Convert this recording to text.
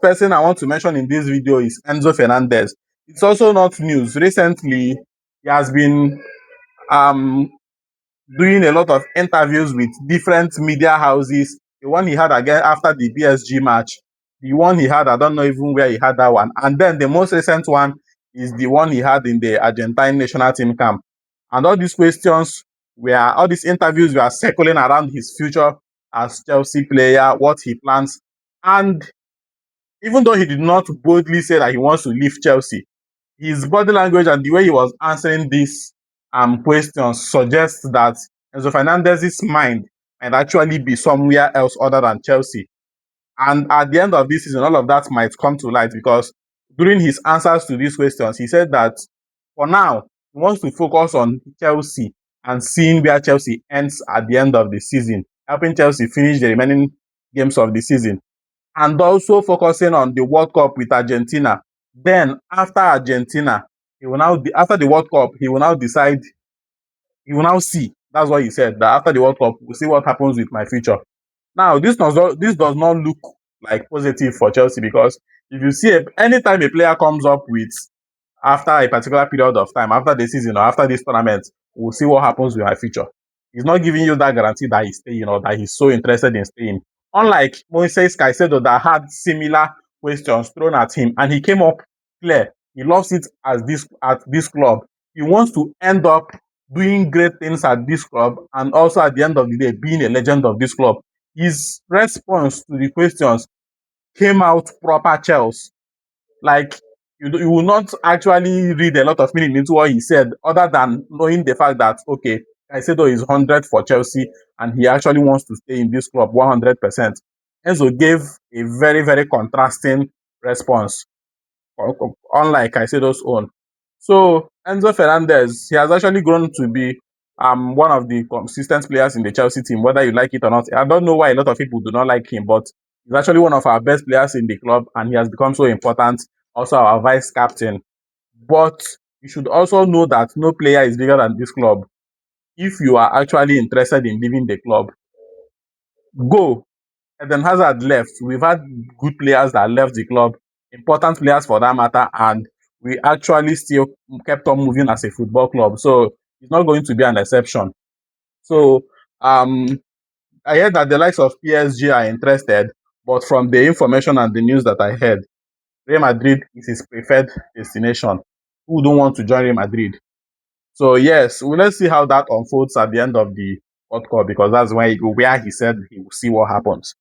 person I want to mention in this video is Enzo Fernandez. It's also not news. Recently, he has been um doing a lot of interviews with different media houses. The one he had again after the PSG match, the one he had, I don't know even where he had that one. And then the most recent one is the one he had in the Argentine national team camp. And all these interviews were circling around his future as Chelsea player, what he plans. And even though he did not boldly say that he wants to leave Chelsea, his body language and the way he was answering these questions suggests that Enzo Fernandez's mind might actually be somewhere else other than Chelsea. And at the end of this season, all of that might come to light because during his answers to these questions, he said that for now, he wants to focus on Chelsea and seeing where Chelsea ends at the end of the season, helping Chelsea finish the remaining games of the season, and also focusing on the World Cup with Argentina. Then after Argentina, after the World Cup, he will now decide. He will now see. That's what he said. That after the World Cup, we'll see what happens with my future. Now, this does not look like positive for Chelsea because if you see anytime a player comes up with after a particular period of time, after the season or after this tournament, we'll see what happens with my future. He's not giving you that guarantee that he's staying or that he's so interested in staying. Unlike Moises Caicedo that had similar questions thrown at him and he came up clear. He loves it at this club. He wants to end up doing great things at this club and also at the end of the day being a legend of this club. His response to the questions came out proper Chelsea. Like you will not actually read a lot of meaning into what he said, other than knowing the fact that okay, Caicedo is 100 for Chelsea and he actually wants to stay in this club 100%. Enzo gave a very very contrasting response, unlike Caicedo's own. So Enzo Fernandez, he has actually grown to be one of the consistent players in the Chelsea team, whether you like it or not. I don't know why a lot of people do not like him, but he's actually one of our best players in the club, and he has become so important. Also, our vice captain. But you should also know that no player is bigger than this club. If you are actually interested in leaving the club, go. Eden Hazard left. We've had good players that left the club, important players for that matter, and we actually still kept on moving as a football club. So it's not going to be an exception. So I heard that the likes of PSG are interested, but from the information and the news that I heard, Real Madrid is his preferred destination. Who don't want to join Real Madrid? So yes, well, let's see how that unfolds at the end of the World Cup because that's where he said he will see what happens.